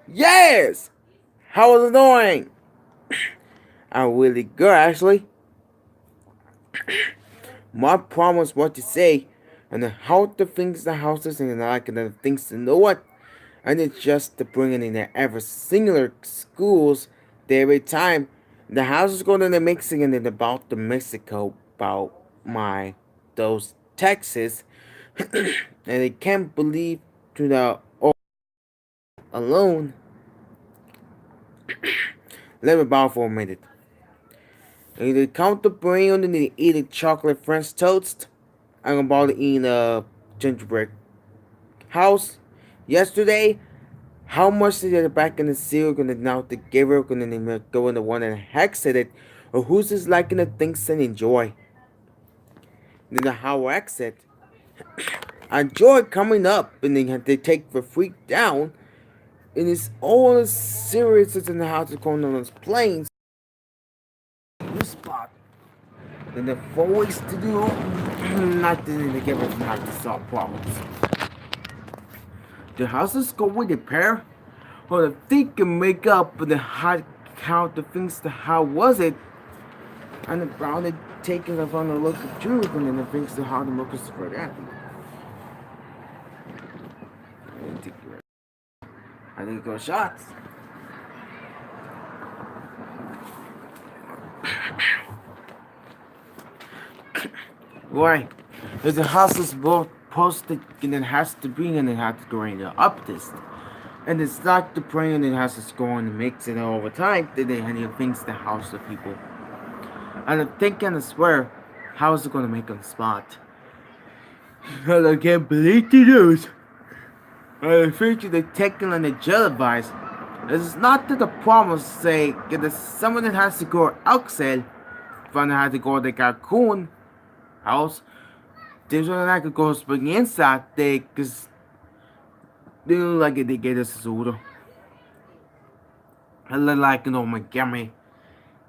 Yes! How was it going? I'm really good actually. My problem was what to say and how to fix the houses and like the things to know what. And it's just to bring it in the ever singular schools every time the houses go to the Mexican and about the Mexico about my those Texas and they can't believe to the alone. Let me bow for a minute. Either count the brain and then eat a chocolate French toast. I'm about to eat a gingerbread house. Yesterday, how much did it back in the cereal gonna now the giver gonna go in the one and hex it, or who's just liking the things and enjoy? Then the how exit. Enjoy coming up and then they take the freak down. And it's all serious in the house going on those planes. New spot. Then the voice to do nothing to give us not to solve problems. The houses go with the pair, or the thing can make up the hot count the things to how was it, and the brown it taking it from the local truth, and then the things to how the locals for that. I think go shots. Why? There's a houses both posted and it has to bring and it has to go in the up this. And it's not the brain and it has to go and mix it all the time. Then they have things to house the people. And I'm thinking, I swear, how is it gonna make them spot? And I can't believe the news. And I think they taking on the jail advice. It's not that the problem say that someone that has to go outside, from had to go to the Cancun house. There's one that could go spring inside there, cause they don't like it. They get us seguro. I like no me llame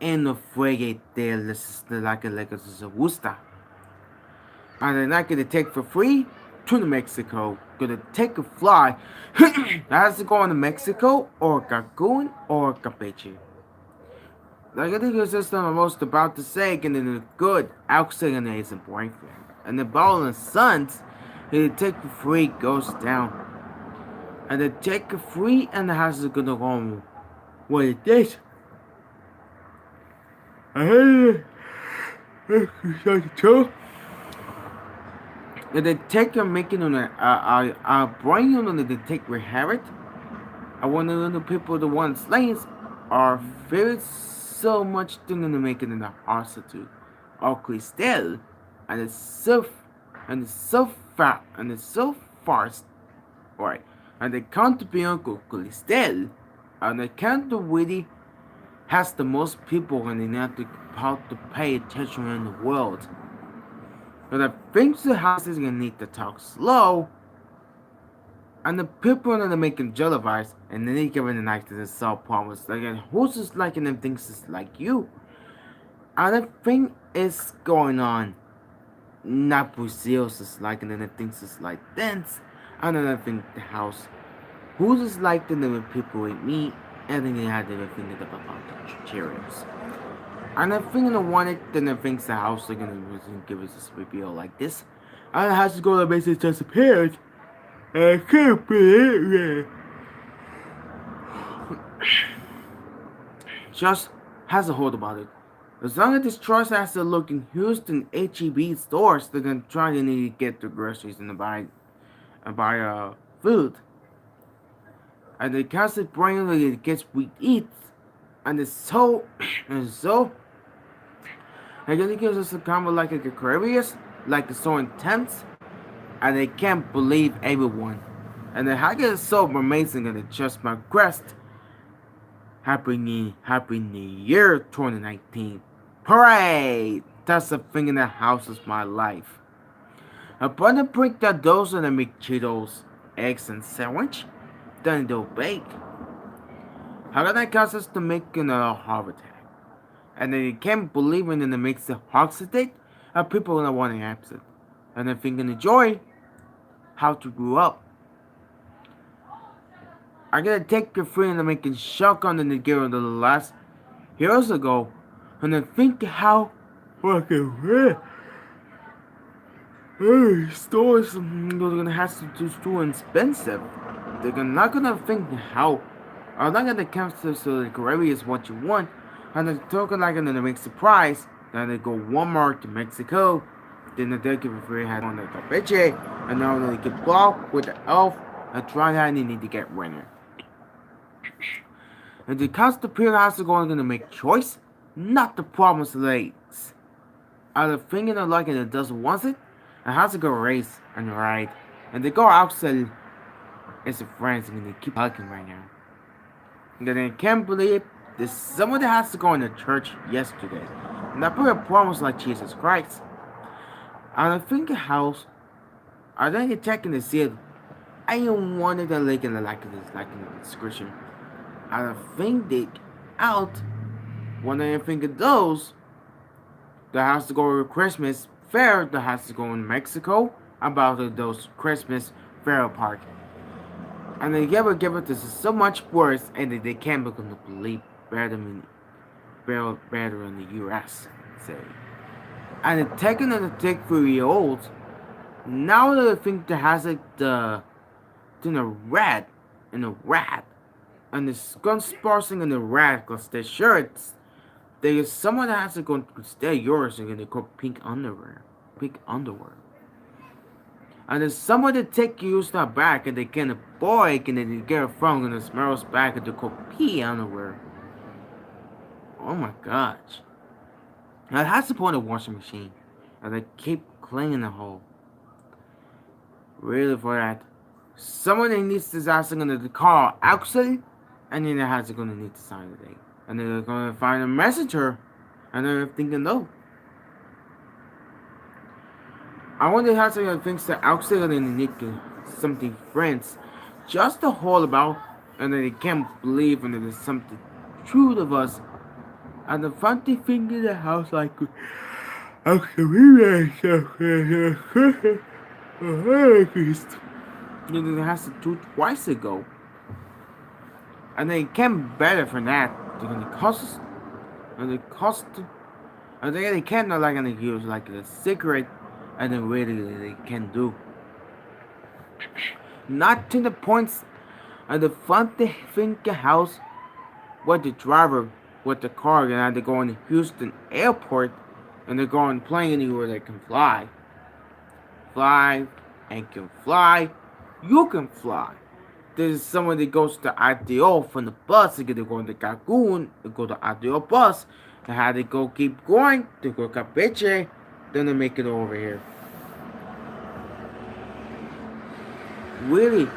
en no fuegue de like se gusta. And they're not gonna take for free to New Mexico. Gonna take a fly. That has to go to Mexico or Cancun or Campeche. Like I think it's just I'm most about to say, and then the good outside and his boyfriend. And the ball and sons, they take for free goes down. And they take a free and the house is gonna go what it is. I hate it. True. And they take a making on a brain on the take we have it. I want to know the people the ones lanes are very so much thing in the making in the hospital or crystal and it's so fat and it's so fast right and they can't be uncle crystal and they can't really has the most people and they have to how to pay attention in the world. But I think the house is gonna need to talk slow and the people are making jellifies and then they giving the night to the solve problems. Like who's just liking them things is like you. And the thing is going on. Not Brazil's is liking them things is like dance. And then I think the house. Who's just like the people with me and then they had the thing about the Cheerios. And I think I wanted then I think the house are gonna give us this reveal like this. And it has to go to basically disappeared. I can't believe it. Just has a hold about it. As long as this trust has to look in Houston HEB stores, they're gonna try to need to get the groceries and buy food. And the constant brain that gets we eat, and it's so and so. I guess it gives us a kind of like a curious, like it's so intense, and they can't believe everyone. And the hack is so amazing and it just my crest. Happy New Year 2019. Parade! That's the thing in the house is my life. Upon the break that those and the make Cheetos, eggs and sandwich, then they'll bake. How can I cause us to make another heart attack? And then you can't believe in the makes the oxidate, and people don't want to absent. And I think enjoy how to grow up. I gotta take your friend and making shotgun in the gear of the last years ago, and then think how fucking stores are gonna have to do too expensive. They're not gonna think how. I'm not gonna cancel so the Caribbean is what you want, and they're talking like gonna make surprise. Then they go Walmart to Mexico, then they give a free hat on the Capiche, and now they get blocked with the elf and try that and they need to get winner. And the Constantine has to go and gonna make choice, not the problems lates. Out of thinking of like it doesn't want it, and has to go race and ride. And they go outside as a friends and they keep hugging right now. And then I can't believe there's someone that has to go in the church yesterday. And I put a promise like Jesus Christ. And I think the house, I think checking to see it. I don't want it to like in the description. I think they out when I think of those that has to go to Christmas fair that has to go in Mexico about those Christmas fair park. And they give it this is so much worse and they can't become to believe better in the US say. And the taking and the take 3 olds now that I think there has like the rat and the rat and the gun sparsing and the rat because their shirts there is someone that has to go stay yours and they call pink underwear. Pink underwear. And there's someone that take you stuff back and they can a boy and they get it from and it smells back and they call pee underwear. Oh my gosh. Now it has to put in a washing machine. And they keep cleaning the hole. Really for that. Someone that needs this ass gonna the car outside and then it has to gonna need to sign the date. And then they're gonna find a messenger and they're thinking no. I wonder how someone thinks that outside and they need something friends just to hold about and then they can't believe and there's something true of us. And the funny thing in the house like it has to do twice ago. And they can better for that. They're gonna cost and they cost and they can't like gonna use like a cigarette and then really they can do. Not to the points and the fun they think the house what the driver with the car and they're going to Houston airport and they're going plane anywhere they can fly. Fly and can fly. You can fly. There's someone that goes to IDO from the bus, they go to Cancun, they go to IDO bus, and how they go keep going, they go to Campeche, then they make it over here. Really,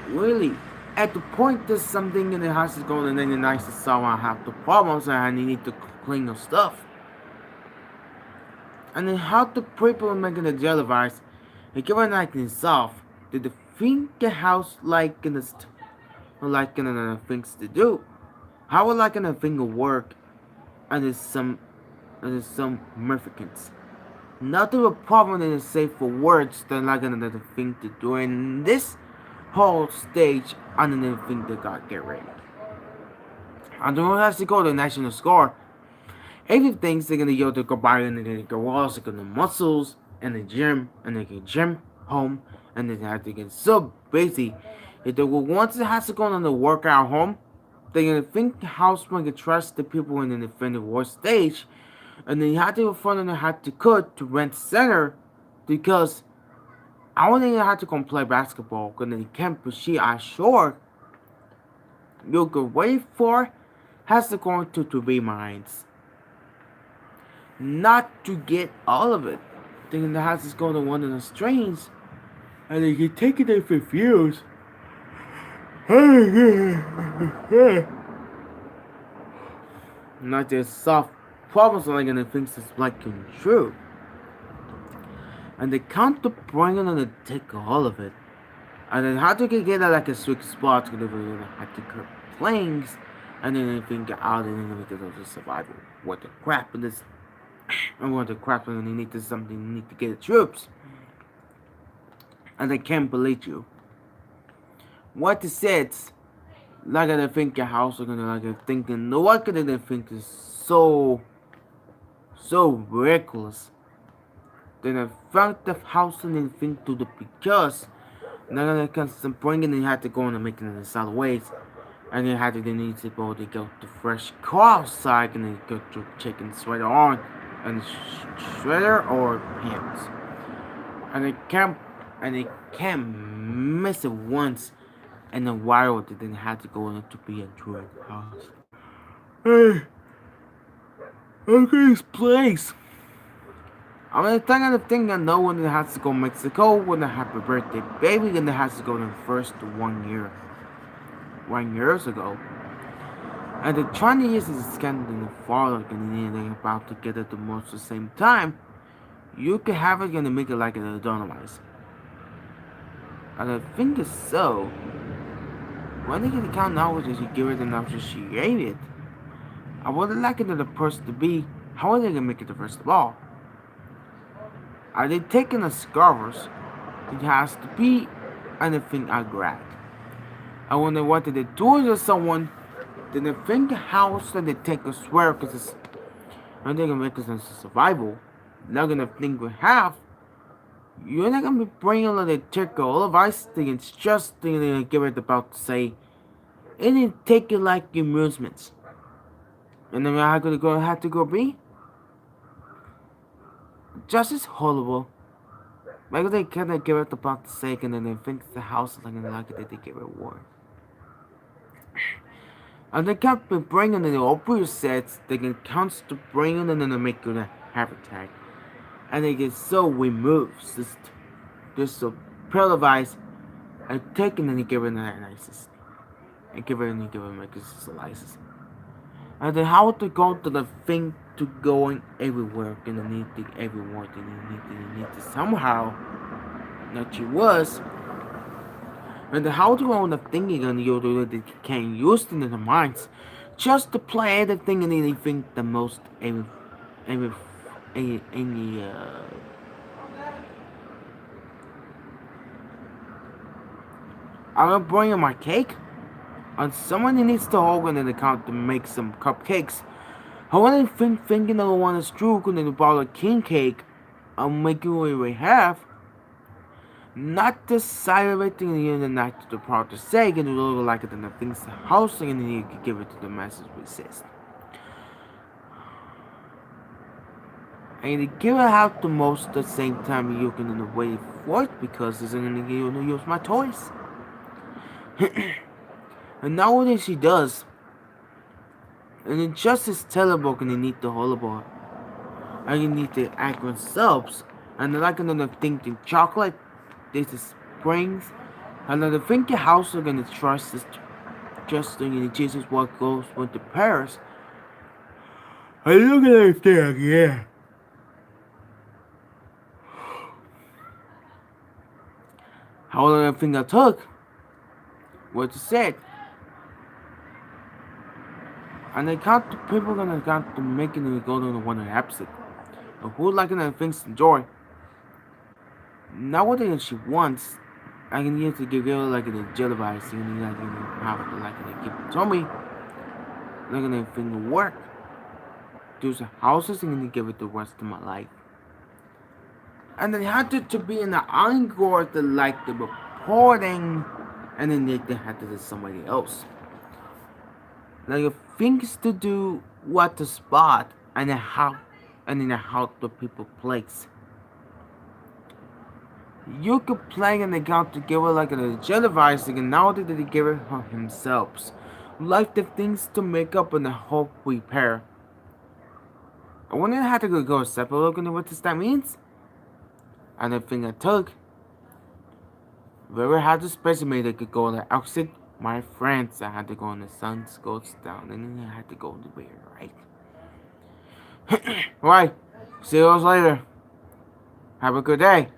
really, at the point there's something in the house is going and then the nice someone have the problems and they need to clean the stuff. And then how the people are making the televised, they give a night itself, did the think the house like in the like in the things to do. How would like in a thing of work and there's some significance. Not a problem in the safer words than like another thing to do in this whole stage on another thing that got get ready. I don't have to go to the national score. Everything's they're gonna go to go buy and they're gonna go also gonna muscles and the gym and they get gym home and then they have to get so busy. If they will once it has to go on the workout home, they're gonna think the house can trust the people in the defender war stage and then you have to fund and have to cut to rent center because I don't even have to come play basketball because then you can't pursue I sure you could wait for has to go to be minds. Not to get all of it. Thinking the house is going to one of the strains and they can take it if it feels. Not just soft problems like and the things that's like true. And they can't bring it and they take all of it. And then how to get like a sweet spot to deliver have to cut planes and then they think out and then because of the survival. What the crap in this and what the crap and they need to something they need to get the troops. And they can't believe you. what it says, like I think your house are gonna like thinking no what could they think is so reckless. Then I found the house and then think to the because now that comes some bringing they had to go and make it in the solid ways. And they had to then need to go to get the fresh car outside and then go to chicken sweater on and sweater or pants. And they can't miss it once in a while they then had to go in to be a druid house. Hey, okay, this place. I mean, the thing I know when it has to go Mexico when they have a birthday baby and it has to go the first 1 year, 1 years ago. And the Chinese is Scandinavian father and they about to get at the most the same time. You can have it gonna make it like a Donomize. And I think it's so. When they get the count knowledge you give it enough to she gave it. I would like it the person to be. How are they gonna make it the first of all? Are they taking the scarvers? It has to be anything I grab. And when they wanted to do it to someone, then they think how should they take a swear because it's and they're gonna make us a survival. Not gonna think we have. You're not gonna be bringing all the ticker, all of ice thing, it's just thing they're gonna give it about to say. And then take it like amusements. And then how could it go have to go be? Just as horrible. Maybe they kinda give it about the sake and then they think the house is like it they give it war. And they kept bringing in the opera sets, they can count to bring in and then they make it a habitat. And they get so removed, just so paralyzed and taken and give it an analysis. And give it and give it like a license. And then how to go to the thing to going everywhere and they need to everyone and they need to somehow that you was and the how to go on the thinking and you do that can use in the minds just to play everything and anything the most every any I'm bringing my cake and someone needs to open an account to make some cupcakes. I want to thinking of one is true and about a king cake I'm making what we have. Not the side of it in the night to the part to say and look like it in the things the house and then you can give it to the message resist. And you give it out the most at the same time you can in the way for it because it's gonna give you to use my toys. And nowadays she does. And it just is terrible and you need the horrible. And you need the accurate subs. And I like another thing in chocolate. This is springs. Another thing your house are gonna trust is just thinking Jesus what goes with the Paris. I look at that thing, yeah. How long I think I took? What you said. And I got the people gonna got to making it go to the one episode. And who like the things enjoy. Nowadays she wants I can use to give you like the jellyvice and like you have to like they give to me. Like an thing to work. Do some houses and give it the rest of my life. And they had to be in the encore to like the reporting and then they had to do somebody else. Like things to do what to spot and then how the people place. You could play an account to give it like a jellyvice and now that they give it himself. Like the things to make up and the hope repair. I wonder how to go separate looking at what this that means. And the thing I took. Very hard to specimen they could go on the exit. My friends, I had to go on the sun goes down and then I had to go to bed, right? Right. See you later. Have a good day.